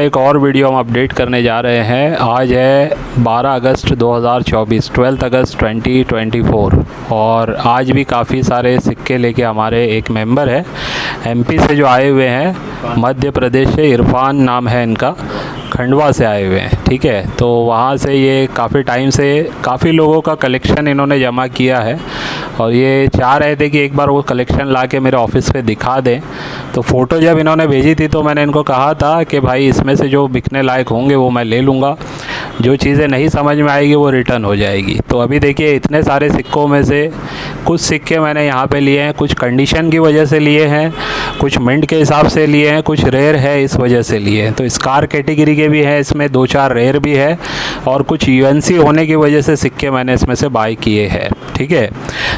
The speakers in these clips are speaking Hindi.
एक और वीडियो हम अपडेट करने जा रहे हैं। आज है 12 अगस्त 2024, 12 अगस्त 2024 और आज भी काफ़ी सारे सिक्के लेके हमारे एक मेंबर है एमपी से जो आए हुए हैं, मध्य प्रदेश से, इरफान नाम है इनका, खंडवा से आए हुए हैं। ठीक है, तो वहाँ से ये काफ़ी टाइम से काफ़ी लोगों का कलेक्शन इन्होंने जमा किया है और ये चाह रहे थे कि एक बार वो कलेक्शन ला के मेरे ऑफिस पे दिखा दें। तो फ़ोटो जब इन्होंने भेजी थी तो मैंने इनको कहा था कि भाई इसमें से जो बिकने लायक होंगे वो मैं ले लूँगा, जो चीज़ें नहीं समझ में आएगी वो रिटर्न हो जाएगी। तो अभी देखिए इतने सारे सिक्कों में से कुछ सिक्के मैंने यहाँ पे लिए हैं, कुछ कंडीशन की वजह से लिए हैं, कुछ मिंट के हिसाब से लिए हैं, कुछ रेयर है इस वजह से लिए हैं। तो स्कार कैटेगरी के भी हैं, इसमें 2-4 रेयर भी है और कुछ यूएनसी होने की वजह से सिक्के मैंने इसमें से बाई किए हैं। ठीक है,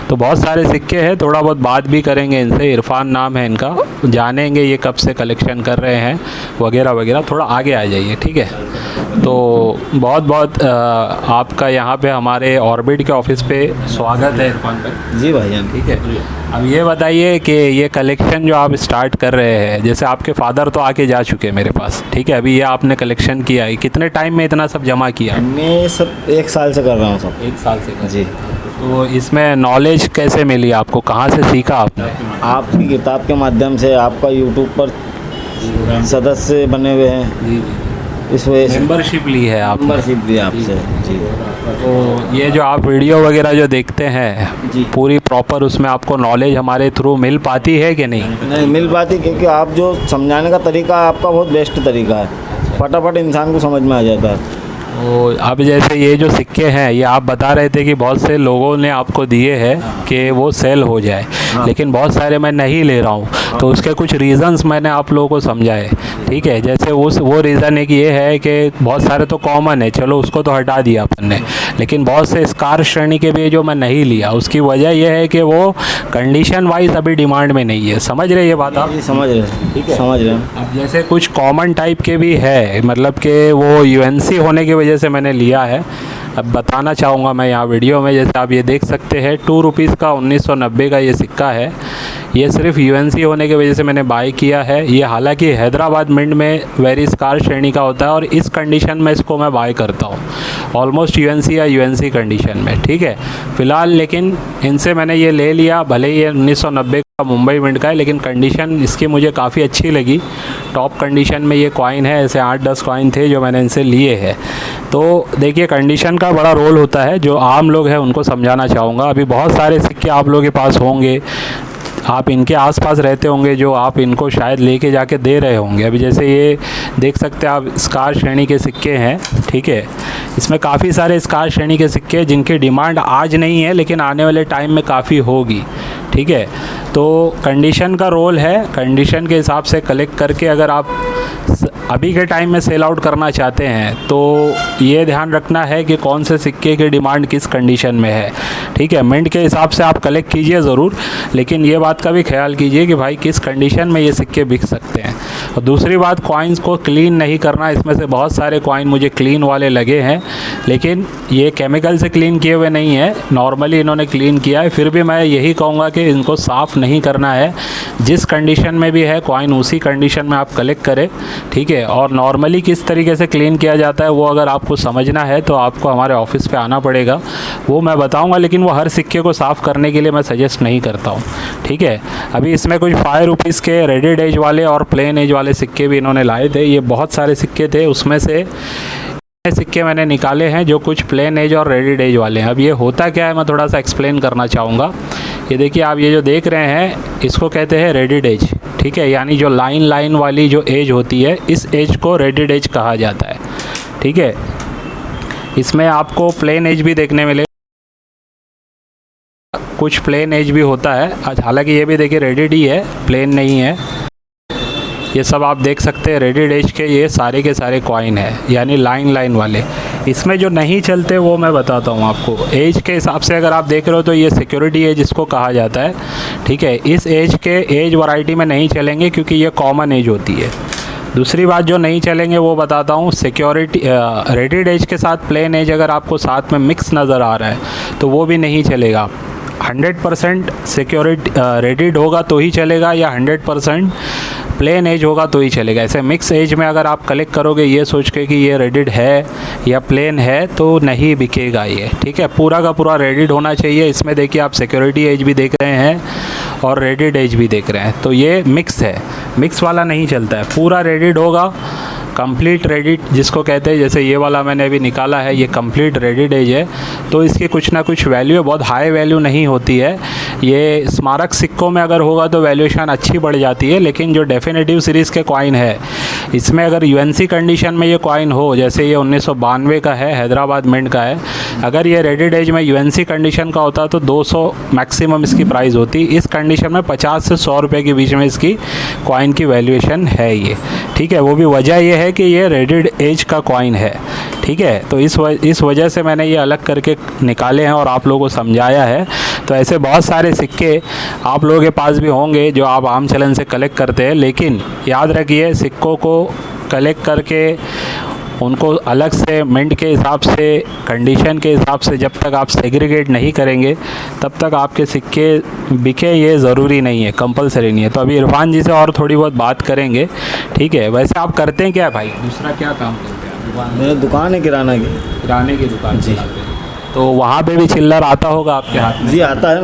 तो बहुत सारे सिक्के हैं, थोड़ा बहुत बात भी करेंगे इनसे। इरफान नाम है इनका, जानेंगे ये कब से कलेक्शन कर रहे हैं वगैरह वगैरह। थोड़ा आगे आ जाइए। ठीक है, तो बहुत बहुत आपका यहाँ पे हमारे ऑर्बिट के ऑफिस पे स्वागत है इरफान भाई। जी भाईजान। ठीक है, अब ये बताइए कि ये कलेक्शन जो आप स्टार्ट कर रहे हैं, जैसे आपके फादर तो आके जा चुके हैं मेरे पास, ठीक है, अभी ये आपने कलेक्शन किया है, कितने टाइम में इतना सब जमा किया? मैं सब 1 साल से कर रहा हूँ सब। 1 साल से कर। जी। तो इसमें नॉलेज कैसे मिली आपको, कहाँ से सीखा आपने? आपकी किताब के माध्यम से, आपका यूट्यूब पर सदस्य बने हुए हैं, जी, इस वजह से मेंबरशिप ली है आप? मेंबरशिप भी आपसे। जी। तो ये जो आप वीडियो वगैरह जो देखते हैं, जी, पूरी प्रॉपर उसमें आपको नॉलेज हमारे थ्रू मिल पाती है कि नहीं? नहीं मिल पाती, क्योंकि आप जो समझाने का तरीका आपका बहुत बेस्ट तरीका है, फटाफट इंसान को समझ में आ जाता है। तो अब जैसे ये जो सिक्के हैं, ये आप बता रहे थे कि बहुत से लोगों ने आपको दिए हैं कि वो सेल हो जाए, लेकिन बहुत सारे मैं नहीं ले रहा हूँ, तो उसके कुछ रीज़न्स मैंने आप लोगों को समझाए। ठीक है, जैसे वो रीज़न एक ये है कि बहुत सारे तो कॉमन है, चलो उसको तो हटा दिया अपन ने, लेकिन बहुत से स्कार श्रेणी के भी जो मैं नहीं लिया, उसकी वजह यह है कि वो कंडीशन वाइज अभी डिमांड में नहीं है। समझ रहे ये बात आप? समझ रहे हैं। ठीक है, समझ रहे हैं। अब जैसे कुछ कॉमन टाइप के भी है, मतलब कि वो यूएनसी होने की वजह से मैंने लिया है। अब बताना चाहूँगा मैं यहाँ वीडियो में, जैसे आप ये देख सकते हैं 2 रुपीज़ का 1990 का ये सिक्का है। ये सिर्फ यूएनसी होने की वजह से मैंने बाय किया है। ये हालांकि हैदराबाद मिंट में वेरी स्कार श्रेणी का होता है और इस कंडीशन में इसको मैं बाय करता हूँ, ऑलमोस्ट यूएनसी या यूएनसी कंडीशन में। ठीक है, फ़िलहाल लेकिन इनसे मैंने ये ले लिया, भले ही ये 1990 का मुंबई मिंट का है, लेकिन कंडीशन इसकी मुझे काफ़ी अच्छी लगी। टॉप कंडीशन में ये कॉइन है, ऐसे 8-10 कॉइन थे जो मैंने इनसे लिए हैं। तो देखिए कंडीशन का बड़ा रोल होता है, जो आम लोग हैं उनको समझाना चाहूँगा। अभी बहुत सारे सिक्के आप लोगों के पास होंगे, आप इनके आसपास रहते होंगे, जो आप इनको शायद लेके जाके दे रहे होंगे। अभी जैसे ये देख सकते हैं आप, स्कार श्रेणी के सिक्के हैं। ठीक है, इसमें काफ़ी सारे स्कार श्रेणी के सिक्के हैं जिनकी डिमांड आज नहीं है, लेकिन आने वाले टाइम में काफ़ी होगी। ठीक है, तो कंडीशन का रोल है, कंडीशन के हिसाब से कलेक्ट करके अगर आप अभी के टाइम में सेल आउट करना चाहते हैं तो ये ध्यान रखना है कि कौन से सिक्के की डिमांड किस कंडीशन में है। ठीक है, मिंट के हिसाब से आप कलेक्ट कीजिए ज़रूर, लेकिन ये बात का भी ख्याल कीजिए कि भाई किस कंडीशन में ये सिक्के बिक सकते हैं। और दूसरी बात, कॉइन्स को क्लीन नहीं करना। इसमें से बहुत सारे कॉइन मुझे क्लीन वाले लगे हैं, लेकिन ये केमिकल से क्लीन किए हुए नहीं है, नॉर्मली इन्होंने क्लीन किया है। फिर भी मैं यही कहूँगा कि इनको साफ़ नहीं करना है, जिस कंडीशन में भी है कॉइन उसी कंडीशन में आप कलेक्ट करें। ठीक है, और नॉर्मली किस तरीके से क्लीन किया जाता है वो अगर आपको समझना है तो आपको हमारे ऑफिस पे आना पड़ेगा, वो मैं बताऊंगा, लेकिन वो हर सिक्के को साफ़ करने के लिए मैं सजेस्ट नहीं करता हूँ। ठीक है, अभी इसमें कुछ 5 रुपीज़ के रेडेड एज वाले और प्लेन एज वाले सिक्के भी इन्होंने लाए थे। ये बहुत सारे सिक्के थे, उसमें से सिक्के मैंने निकाले हैं जो कुछ प्लेन एज और रेडेड एज वाले हैं। अब ये होता क्या है मैं थोड़ा सा एक्सप्लेन करना चाहूँगा। ये देखिए आप, ये जो देख रहे हैं इसको कहते हैं रेडेड एज। ठीक है, यानी जो लाइन वाली जो एज होती है, इस एज को रेडेड एज कहा जाता है। ठीक है, इसमें आपको प्लेन एज भी देखने मिले, कुछ प्लेन एज भी होता है। हालांकि ये भी देखिए रेडेड ही है, प्लेन नहीं है। ये सब आप देख सकते हैं रेडेड एज के, ये सारे के सारे कॉइन है, यानी लाइन वाले। इसमें जो नहीं चलते वो मैं बताता हूँ आपको। एज के हिसाब से अगर आप देख रहे हो तो ये सिक्योरिटी एज इसको कहा जाता है। ठीक है, इस एज के एज वैरायटी में नहीं चलेंगे क्योंकि ये कॉमन एज होती है। दूसरी बात जो नहीं चलेंगे वो बताता हूँ, सिक्योरिटी रेडेड एज के साथ प्लेन एज अगर आपको साथ में मिक्स नज़र आ रहा है तो वो भी नहीं चलेगा। 100% सिक्योरिटी रेडेड होगा तो ही चलेगा, या 100% प्लेन एज होगा तो ही चलेगा। ऐसे मिक्स एज में अगर आप कलेक्ट करोगे ये सोच के कि ये रेडिड है या प्लेन है तो नहीं बिकेगा ये, ठीक है। पूरा का पूरा रेडिड होना चाहिए। इसमें देखिए आप सिक्योरिटी एज भी देख रहे हैं और रेडिड एज भी देख रहे हैं, तो ये मिक्स है, मिक्स वाला नहीं चलता है। पूरा रेडिड होगा, कंप्लीट रेडिड जिसको कहते हैं, जैसे ये वाला मैंने अभी निकाला है, ये कंप्लीट रेडिड एज है, तो इसकी कुछ ना कुछ वैल्यू है, बहुत हाई वैल्यू नहीं होती है। ये स्मारक सिक्कों में अगर होगा तो वैल्यूएशन अच्छी बढ़ जाती है, लेकिन जो डेफिनेटिव सीरीज़ के कॉइन है इसमें अगर यूएनसी कंडीशन में ये कॉइन हो, जैसे ये 1992 का है, हैदराबाद मिंट का है, अगर ये रेडिड एज में यूएनसी कंडीशन का होता तो 200 मैक्सिमम इसकी प्राइस होती। इस कंडीशन में 50 से 100 रुपये के बीच में इसकी कॉइन की वैल्यूएशन है ये, ठीक है। वो भी वजह ये है कि ये रेडिड एज का कॉइन है, ठीक है। तो इस वजह से मैंने ये अलग करके निकाले हैं और आप लोगों को समझाया है। तो ऐसे बहुत सारे सिक्के आप लोगों के पास भी होंगे जो आप आम चलन से कलेक्ट करते हैं, लेकिन याद रखिए सिक्कों को कलेक्ट करके उनको अलग से मिंट के हिसाब से, कंडीशन के हिसाब से जब तक आप सेग्रीगेट नहीं करेंगे तब तक आपके सिक्के बिके ये ज़रूरी नहीं है, कंपलसरी नहीं है। तो अभी इरफान जी से और थोड़ी बहुत बात करेंगे, ठीक है। वैसे आप करते हैं क्या भाई, दूसरा क्या काम करते हैं? मेरी दुकान है किराने की दुकान जी। तो वहाँ पे भी चिल्लर आता होगा आपके हाथ में? जी आता है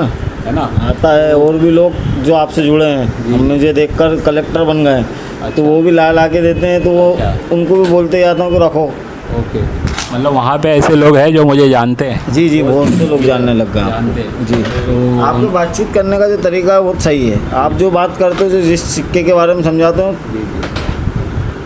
ना, आता है। और भी लोग जो आपसे जुड़े हैं, हम मुझे देखकर कलेक्टर बन गए, तो वो भी ला के देते हैं, तो वो उनको भी बोलते जाता हूँ कि रखो। ओके, मतलब वहाँ पे ऐसे लोग हैं जो मुझे जानते हैं? जी जी, बहुत से लोग जानने लग गए जी। तो आपको बातचीत करने का जो तरीका है वो सही है। आप जो बात करते हो, जो जिस सिक्के के बारे में समझाते हो,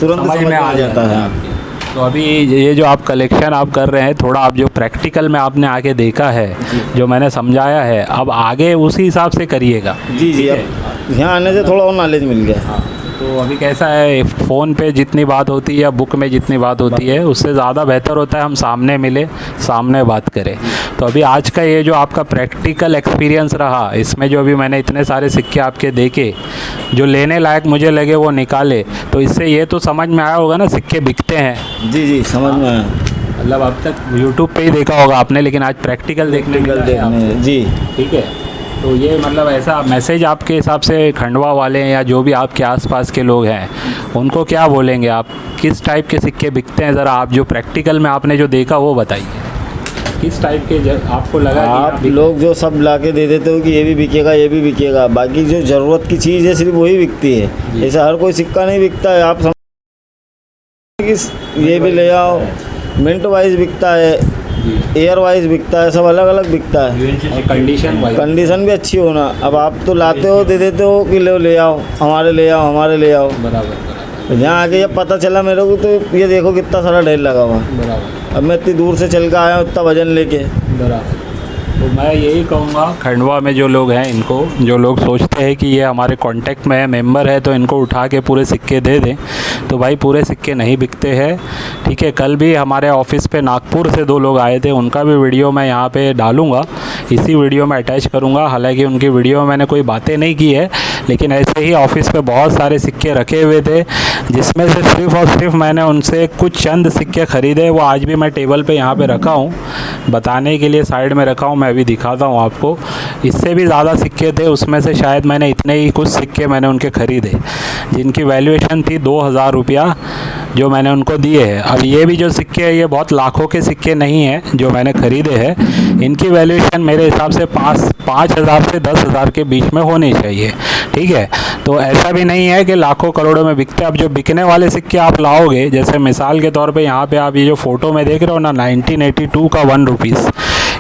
तुरंत समझ में आ जाता है आपके। तो अभी ये जो आप कलेक्शन आप कर रहे हैं, थोड़ा आप जो प्रैक्टिकल में आपने आके देखा है, जो मैंने समझाया है, अब आगे उसी हिसाब से करिएगा। जी जी, अब यहाँ आने से थोड़ा और नॉलेज मिल गया। तो अभी कैसा है, फ़ोन पे जितनी बात होती है या बुक में जितनी बात होती है, उससे ज़्यादा बेहतर होता है हम सामने मिले, सामने बात करें। तो अभी आज का ये जो आपका प्रैक्टिकल एक्सपीरियंस रहा, इसमें जो अभी मैंने इतने सारे सिक्के आपके देखे, जो लेने लायक मुझे लगे वो निकाले, तो इससे ये तो समझ में आया होगा ना सिक्के बिकते हैं? जी जी, समझ में आया। मतलब अब तक यूट्यूब पे ही देखा होगा आपने, लेकिन आज प्रैक्टिकल देखने जी, ठीक है। तो ये मतलब ऐसा मैसेज आपके हिसाब से खंडवा वाले हैं या जो भी आपके आसपास के लोग हैं, उनको क्या बोलेंगे आप? किस टाइप के सिक्के बिकते हैं, ज़रा आप जो प्रैक्टिकल में आपने जो देखा वो बताइए। किस टाइप के आपको लगा? आप लोग जो सब ला के दे देते हो कि ये भी बिकेगा, ये भी बिकेगा, बाकी जो ज़रूरत की चीज़ है सिर्फ वही बिकती है। ऐसे हर कोई सिक्का नहीं बिकता है। आप ये भी ले आओ, मिनट वाइज बिकता है, एयर वाइज बिकता है, सब अलग अलग बिकता है। कंडीशन भी अच्छी होना। अब आप तो लाते हो, दे देते हो कि ले आओ, हमारे ले आओ, हमारे ले आओ। बराबर। यहाँ आके जब पता चला मेरे को, तो ये देखो कितना सारा ढेर लगा हुआ। बराबर। अब मैं इतनी दूर से चल के आया हूँ इतना वजन लेके। बराबर। तो मैं यही कहूँगा खंडवा में जो लोग हैं, इनको, जो लोग सोचते हैं कि ये हमारे कांटेक्ट में है, मेंबर है, तो इनको उठा के पूरे सिक्के दे दें, तो भाई पूरे सिक्के नहीं बिकते हैं, ठीक है। कल भी हमारे ऑफिस पे नागपुर से 2 लोग आए थे, उनका भी वीडियो मैं यहाँ पे डालूँगा, इसी वीडियो में अटैच करूँगा। हालांकि उनकी वीडियो में मैंने कोई बातें नहीं की है, लेकिन ऐसे ही ऑफिस पे बहुत सारे सिक्के रखे हुए थे, जिसमें से सिर्फ़ और सिर्फ मैंने उनसे कुछ चंद सिक्के ख़रीदे। वो आज भी मैं टेबल पे यहाँ पे रखा हूँ, बताने के लिए साइड में रखा हूँ, मैं अभी दिखाता हूँ आपको। इससे भी ज़्यादा सिक्के थे, उसमें से शायद मैंने इतने ही कुछ सिक्के मैंने उनके ख़रीदे, जिनकी वैल्यूएशन थी 2000 रुपया, जो मैंने उनको दिए हैं। अब ये भी जो सिक्के हैं, ये बहुत लाखों के सिक्के नहीं हैं जो मैंने ख़रीदे हैं। इनकी वैल्यूएशन मेरे हिसाब से 5,000 से 10,000 के बीच में होनी चाहिए, ठीक है। तो ऐसा भी नहीं है कि लाखों करोड़ों में बिकते। अब जो बिकने वाले सिक्के आप लाओगे, जैसे मिसाल के तौर पे यहाँ पे आप ये जो फ़ोटो में देख रहे हो ना, 1982 का 1 रुपीज़,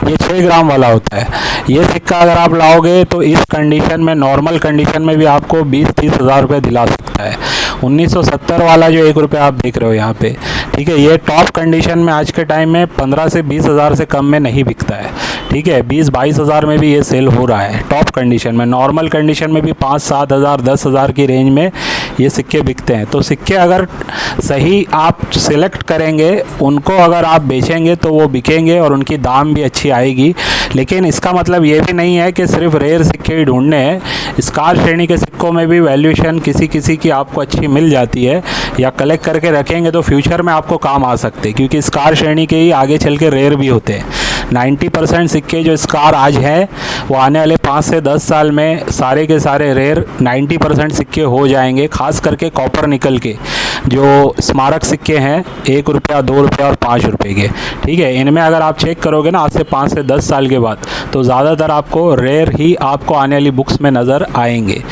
ये 6 ग्राम वाला होता है। ये सिक्का अगर आप लाओगे तो इस कंडीशन में, नॉर्मल कंडीशन में भी आपको 20-30 हज़ार रुपये दिला सकता है। 1970 वाला जो 1 रुपया आप देख रहे हो यहाँ पे, ठीक है, ये टॉप कंडीशन में आज के टाइम में 15 से 20 हज़ार से कम में नहीं बिकता है, ठीक है। 20-22 हज़ार में भी ये सेल हो रहा है टॉप कंडीशन में। नॉर्मल कंडीशन में भी 5-7 हज़ार 10 हज़ार की रेंज में ये सिक्के बिकते हैं। तो सिक्के अगर सही आप सिलेक्ट करेंगे, उनको अगर आप बेचेंगे तो वो बिकेंगे और उनकी दाम भी अच्छी आएगी। लेकिन इसका मतलब ये भी नहीं है कि सिर्फ रेयर सिक्के ही ढूंढने हैं। स्कार श्रेणी के सिक्कों में भी वैल्यूएशन किसी किसी की आपको अच्छी मिल जाती है, या कलेक्ट करके रखेंगे तो फ्यूचर में आपको काम आ सकते हैं, क्योंकि स्कार श्रेणी के ही आगे चल के रेयर भी होते हैं। 90% सिक्के जो स्कार आज हैं वो आने वाले 5 से 10 साल में सारे के सारे रेयर 90% सिक्के हो जाएंगे, खास करके कॉपर निकल के जो स्मारक सिक्के हैं 1 रुपया, 2 रुपया और 5 रुपये के। ठीक है, इनमें अगर आप चेक करोगे ना आज से 5 से 10 साल के बाद, तो ज़्यादातर आपको रेयर ही आपको आने वाली बुक्स में नज़र आएंगे।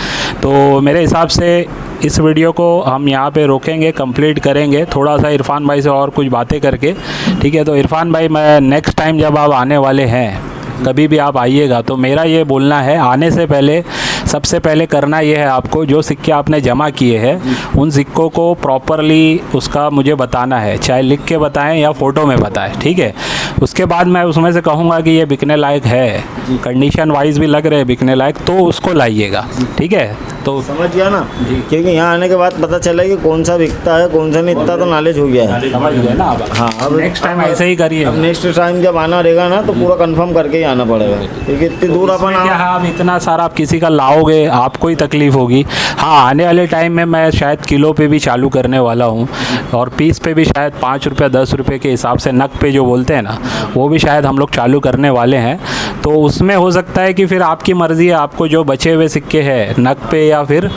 तो मेरे हिसाब से इस वीडियो को हम यहाँ पे रोकेंगे, कंप्लीट करेंगे थोड़ा सा इरफान भाई से और कुछ बातें करके। ठीक है, तो इरफान भाई मैं नेक्स्ट टाइम जब आप आने वाले हैं, कभी भी आप आइएगा, तो मेरा ये बोलना है आने से पहले सबसे पहले करना ये है आपको जो सिक्के आपने जमा किए हैं उन सिक्कों को प्रॉपरली उसका मुझे बताना है, चाहे लिख के बताएं या फ़ोटो में बताएं। ठीक है, उसके बाद मैं उसमें से कहूँगा कि ये बिकने लायक है, कंडीशन वाइज भी लग रहे हैं बिकने लायक, तो उसको लाइएगा। ठीक है, तो समझ गया ना, क्योंकि यहाँ आने के बाद पता चला कि कौन सा बिकता है कौन सा नहीं, इतना तो नॉलेज हो गया है। समझ गए ना आप? हाँ, अब नेक्स्ट टाइम ऐसे ही करिए। अब नेक्स्ट टाइम जब आना रहेगा ना तो पूरा कंफर्म करके ही आना पड़ेगा, क्योंकि इतनी दूर अपन क्या है, आप इतना सारा आप किसी का लाओगे आपको ही तकलीफ़ होगी। हाँ, आने वाले टाइम में मैं शायद किलो पे भी चालू करने वाला हूँ और पीस पे भी शायद 5 रुपये 10 रुपये के हिसाब से नग पे जो बोलते हैं ना, वो भी शायद हम लोग चालू करने वाले हैं। तो उसमें हो सकता है कि फिर आपकी मर्ज़ी है, आपको जो बचे हुए सिक्के हैं नग पे या फिर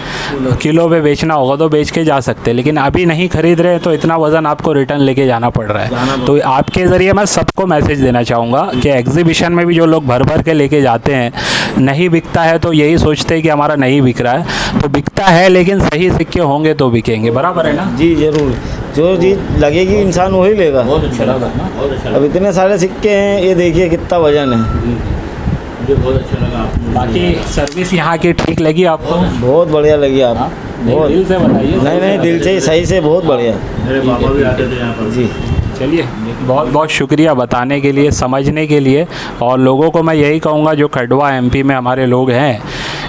किलो पे बेचना होगा तो बेच के जा सकते हैं, लेकिन अभी नहीं खरीद रहे तो इतना वज़न आपको रिटर्न लेके जाना पड़ रहा है। तो आपके ज़रिए मैं सबको मैसेज देना चाहूँगा कि एग्जीबिशन में भी जो लोग भर भर के लेके जाते हैं, नहीं बिकता है तो यही सोचते हैं कि हमारा नहीं बिक रहा है, तो बिकता है लेकिन सही सिक्के होंगे तो बिकेंगे। बराबर है ना? जी जरूर, जो चीज़ लगेगी इंसान वही लेगा। बहुत अच्छा लगा ना। अब इतने सारे सिक्के हैं, ये देखिए कितना वजन है। मुझे बहुत अच्छा लगा आपको। बाकी सर्विस यहाँ की ठीक लगी आपको? बहुत बढ़िया लगी आप। बहुत दिल से बताइए। नहीं दिल से ही, सही से बहुत बढ़िया। मेरे पापा भी आते थे यहाँ पर। जी चलिए, बहुत बहुत शुक्रिया बताने के लिए, समझने के लिए। और लोगों को मैं यही कहूँगा जो खंडवा एमपी में हमारे लोग हैं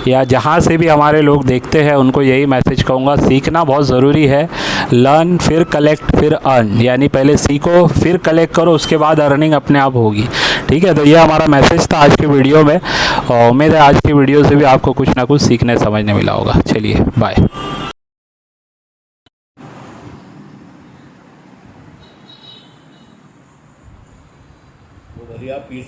या जहाँ से भी हमारे लोग देखते हैं, उनको यही मैसेज कहूँगा, सीखना बहुत ज़रूरी है। लर्न फिर कलेक्ट फिर अर्न, यानी पहले सीखो फिर कलेक्ट करो, उसके बाद अर्निंग अपने आप होगी। ठीक है, तो ये हमारा मैसेज था आज की वीडियो में और उम्मीद है आज की वीडियो से भी आपको कुछ ना कुछ सीखने समझने मिला होगा। चलिए बाय। भैया पीस